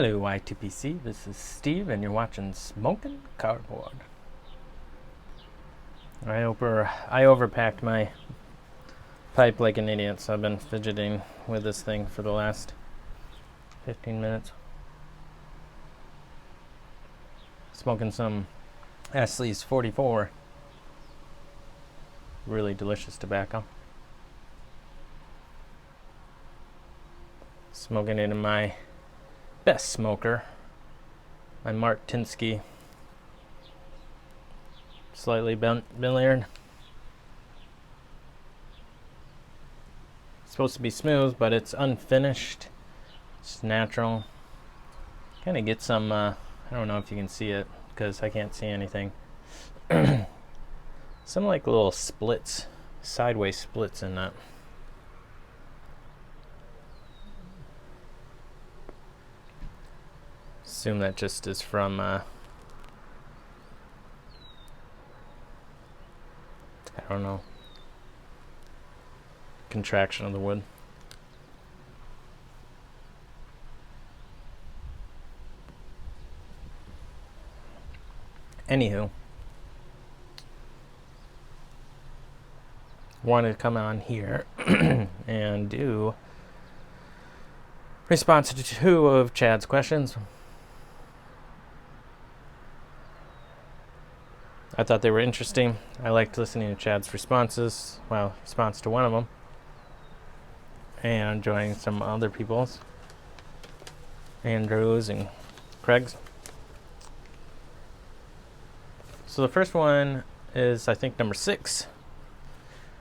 Hello Y2PC, this is Steve and you're watching Smoking Cardboard. I overpacked my pipe like an idiot, so I've been fidgeting with this thing for the last 15 minutes. Smoking some Astley's 44. Really delicious tobacco. Smoking it in my best smoker, my Mark Tinsky, slightly billiard. It's supposed to be smooth, but it's unfinished. It's natural. Kind of get some, I don't know if you can see it because I can't see anything. Some like little splits, sideways splits in that. Assume that just is from I don't know, contraction of the wood. Anywho, wanted to come on here and do response to 2 of Chad's questions. I thought they were interesting. I liked listening to Chad's responses. Well, response to one of them. And joining some other people's. Andrew's and Craig's. So the first one is, I think, number 6.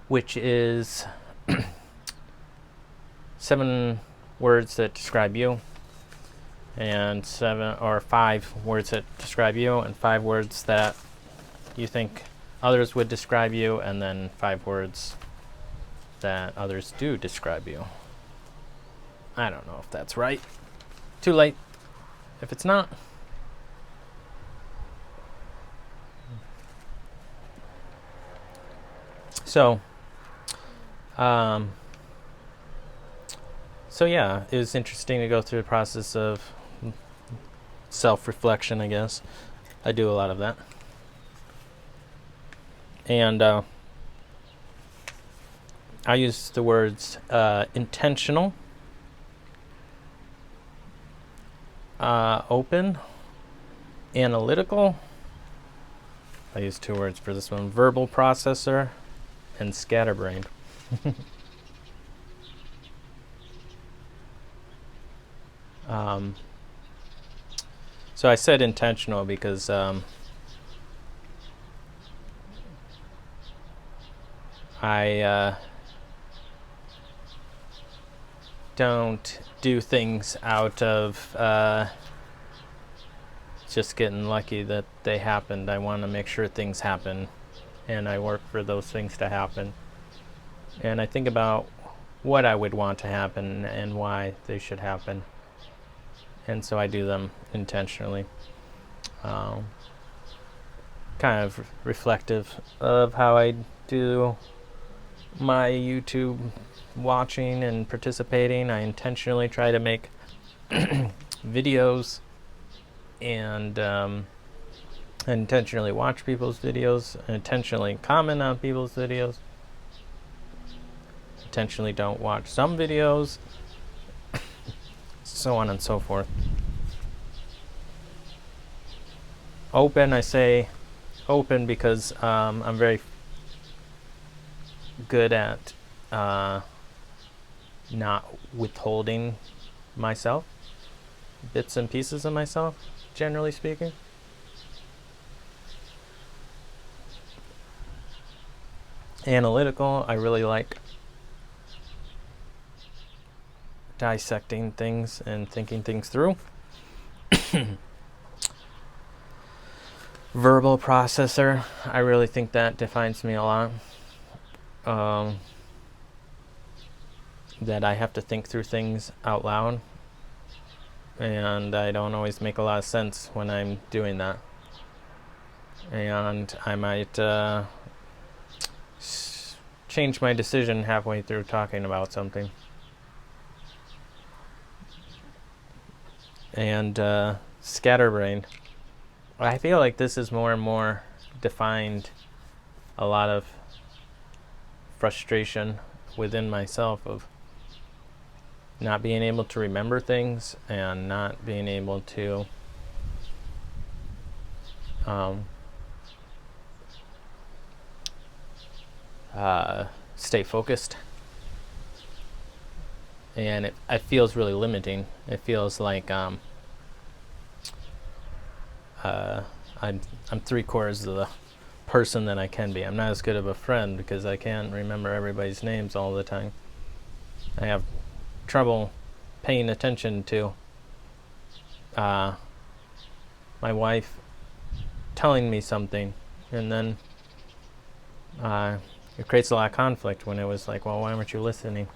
Which is 7 words that describe you. And 5 words that describe you. And 5 words that you think others would describe you, and then 5 words that others do describe you. I don't know if that's right. Too late. If it's not, so yeah, it was interesting to go through the process of self-reflection, I guess. I do a lot of that. And I use the words intentional, open, analytical. I use 2 words for this one: verbal processor and scatterbrained. So I said intentional because I don't do things out of just getting lucky that they happened. I want to make sure things happen, and I work for those things to happen. And I think about what I would want to happen and why they should happen. And so I do them intentionally. Kind of reflective of how I do my YouTube watching and participating. I intentionally try to make videos and intentionally watch people's videos, intentionally comment on people's videos, intentionally don't watch some videos, so on and so forth. Open, I say open because I'm very good at not withholding myself, bits and pieces of myself, generally speaking. Analytical, I really like dissecting things and thinking things through. Verbal processor, I really think that defines me a lot. That I have to think through things out loud, and I don't always make a lot of sense when I'm doing that, and I might change my decision halfway through talking about something. and scatterbrained. I feel like this is more and more defined a lot of frustration within myself of not being able to remember things and not being able to stay focused. And it feels really limiting. It feels like I'm 3/4 of the person that I can be. I'm not as good of a friend because I can't remember everybody's names all the time. I have trouble paying attention to my wife telling me something, and then it creates a lot of conflict when it was like, well, why weren't you listening?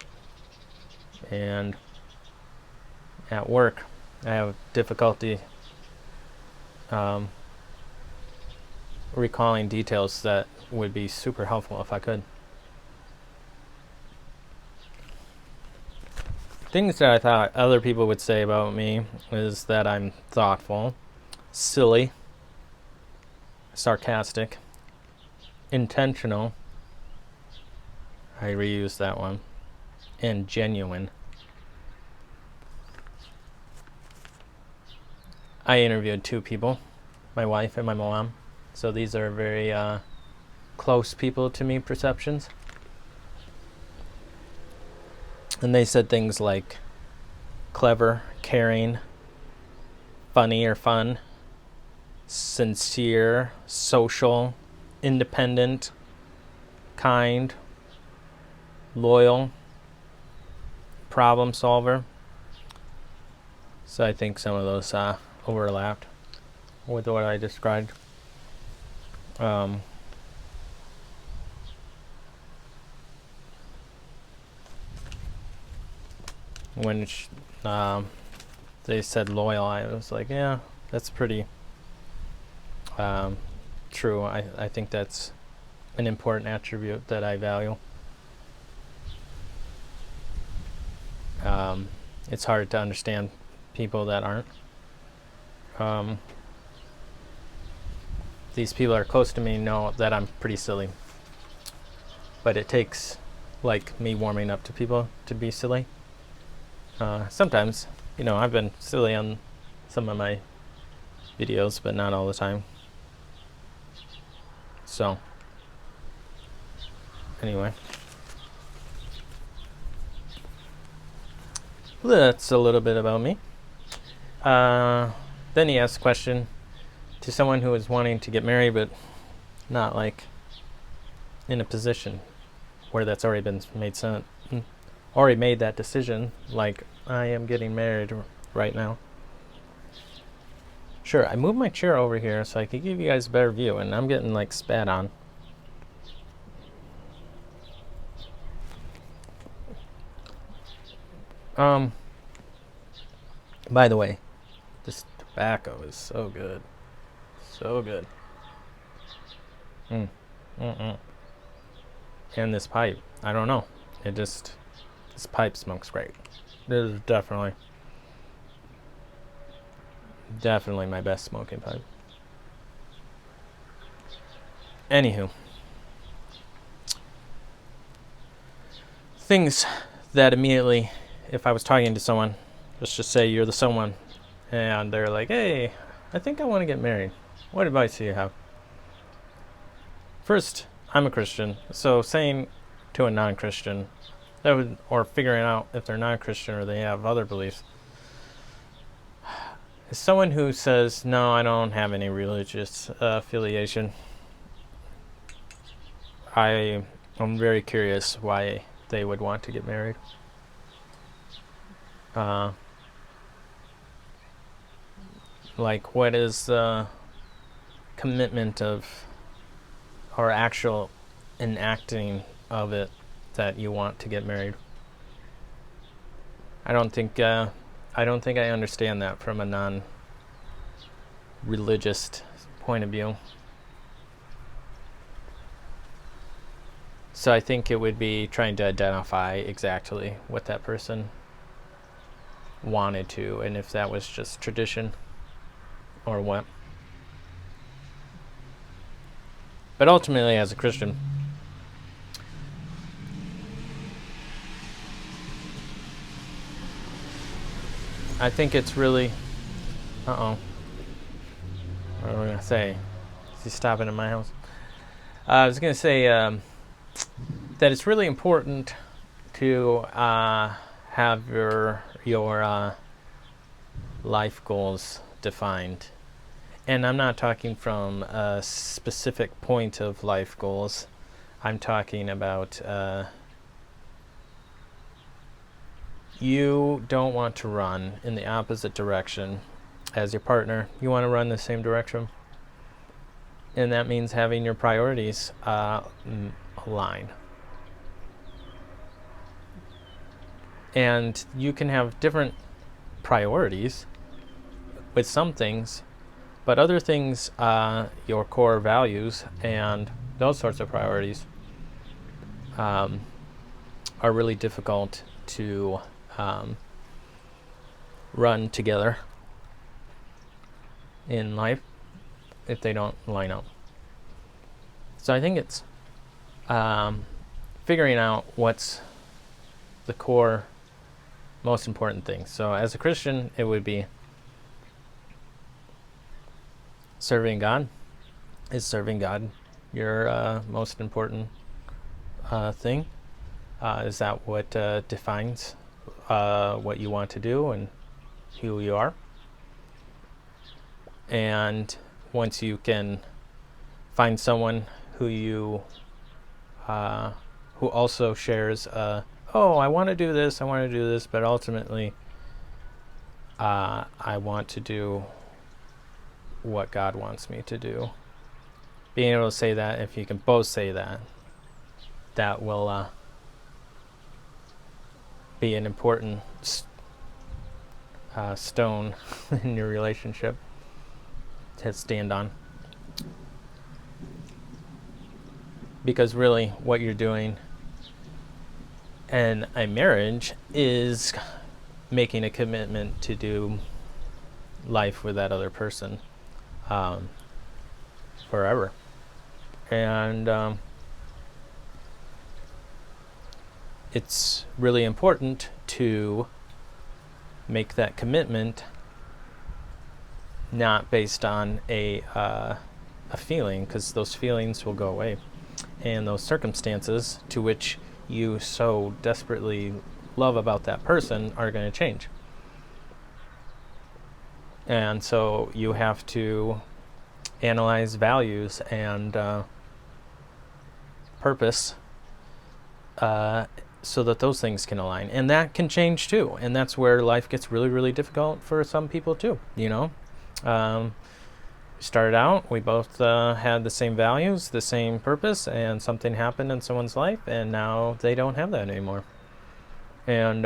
And at work, I have difficulty recalling details that would be super helpful if I could. Things that I thought other people would say about me is that I'm thoughtful, silly, sarcastic, intentional, I reused that one, and genuine. I interviewed 2 people, my wife and my mom, so these are very close people to me perceptions. And they said things like clever, caring, funny or fun, sincere, social, independent, kind, loyal, problem solver. So I think some of those overlapped with what I described. When they said loyal, I was like, yeah, that's pretty true. I think that's an important attribute that I value. It's hard to understand people that aren't. These people are close to me know that I'm pretty silly, but it takes like me warming up to people to be silly. Sometimes, I've been silly on some of my videos, but not all the time. So, anyway. That's a little bit about me. Then he asked a question to someone who is wanting to get married, but not like in a position where that's already been already made that decision, like I am getting married right now. Sure, I moved my chair over here so I could give you guys a better view, and I'm getting like spat on. By the way, this tobacco is so good. So good. And this pipe, I don't know. This pipe smokes great. This is definitely my best smoking pipe. Anywho. Things that immediately, if I was talking to someone, let's just say you're the someone, and they're like, hey, I think I want to get married. What advice do you have? First, I'm a Christian, so saying to a non-Christian, or figuring out if they're non-Christian or they have other beliefs, as someone who says, no, I don't have any religious affiliation, I'm very curious why they would want to get married. Like, what is the commitment of, or actual enacting of it that you want to get married? I don't think I understand that from a non-religious point of view. So I think it would be trying to identify exactly what that person wanted to, and if that was just tradition or what. But ultimately, as a Christian, I think it's really... Uh-oh. What am I going to say? Is he stopping in my house? I was going to say that it's really important to have your life goals defined. And I'm not talking from a specific point of life goals. I'm talking about you don't want to run in the opposite direction as your partner. You want to run the same direction. And that means having your priorities align. And you can have different priorities with some things, but other things, your core values and those sorts of priorities, are really difficult to run together in life if they don't line up. So I think it's figuring out what's the core most important thing. So as a Christian, it would be serving God. Is serving God your most important thing? Is that what defines what you want to do and who you are? And once you can find someone who you who also shares oh, I want to do this, but ultimately I want to do what God wants me to do. Being able to say that, if you can both say that, that will be an important stone in your relationship to stand on. Because really what you're doing in a marriage is making a commitment to do life with that other person forever. And it's really important to make that commitment not based on a feeling, because those feelings will go away, and those circumstances to which you so desperately love about that person are going to change. And so you have to analyze values and purpose so that those things can align. And that can change too. And that's where life gets really, really difficult for some people too, you know. We started out, we both had the same values, the same purpose, and something happened in someone's life, and now they don't have that anymore. And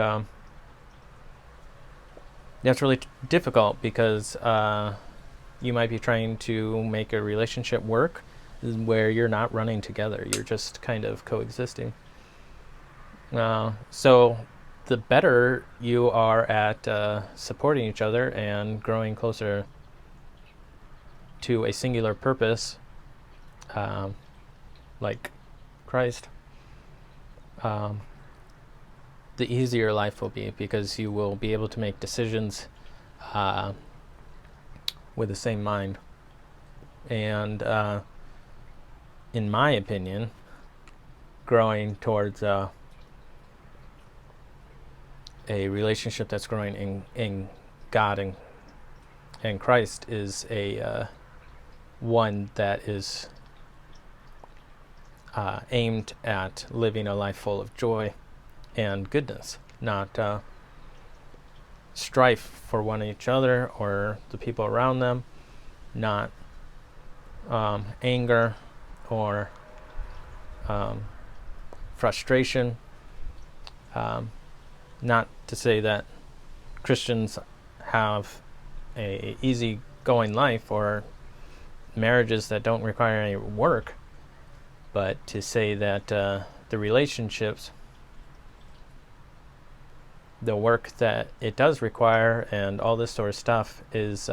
that's really difficult because you might be trying to make a relationship work where you're not running together, you're just kind of coexisting. So the better you are at supporting each other and growing closer to a singular purpose, like Christ, the easier life will be, because you will be able to make decisions with the same mind. And in my opinion, growing towards a relationship that's growing in God and Christ is a one that is aimed at living a life full of joy and goodness, not strife for one each other or the people around them, not anger or frustration. Not to say that Christians have a easy-going life or marriages that don't require any work, but to say that the relationships the work that it does require and all this sort of stuff is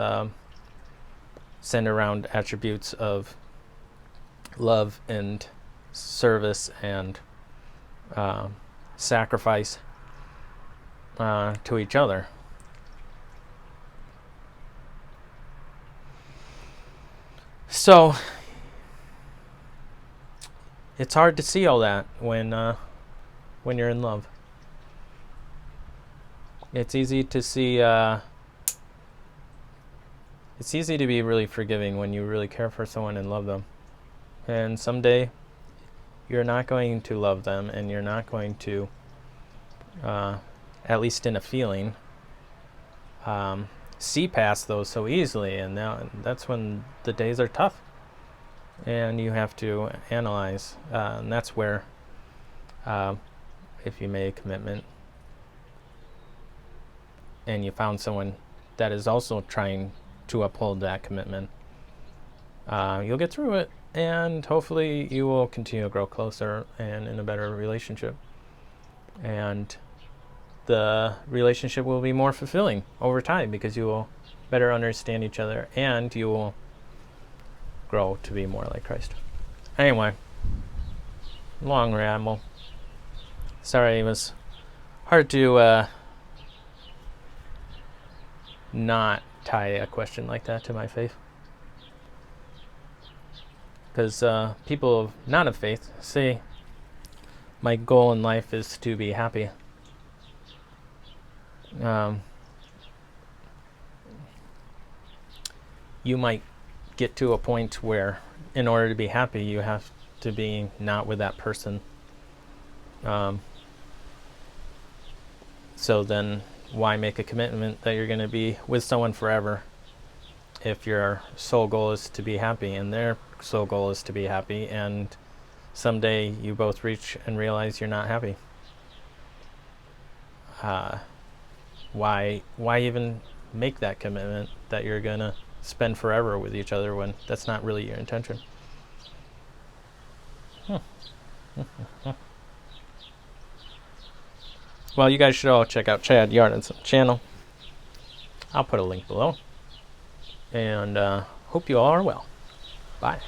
centered around attributes of love and service and sacrifice to each other. So it's hard to see all that when you're in love. It's easy to see. It's easy to be really forgiving when you really care for someone and love them. And someday, you're not going to love them, and you're not going to, at least in a feeling, see past those so easily. And that's when the days are tough, and you have to analyze. And that's where, if you made a commitment, and you found someone that is also trying to uphold that commitment, you'll get through it, and hopefully you will continue to grow closer and in a better relationship. And the relationship will be more fulfilling over time because you will better understand each other and you will grow to be more like Christ. Anyway, long ramble. Sorry, it was hard to not tie a question like that to my faith. Because people not of faith say, my goal in life is to be happy. You might get to a point where, in order to be happy, you have to be not with that person. So then, why make a commitment that you're going to be with someone forever if your sole goal is to be happy and their sole goal is to be happy, and someday you both reach and realize you're not happy? Why even make that commitment that you're going to spend forever with each other when that's not really your intention? Well, you guys should all check out Chad Yardens' channel. I'll put a link below. And hope you all are well. Bye.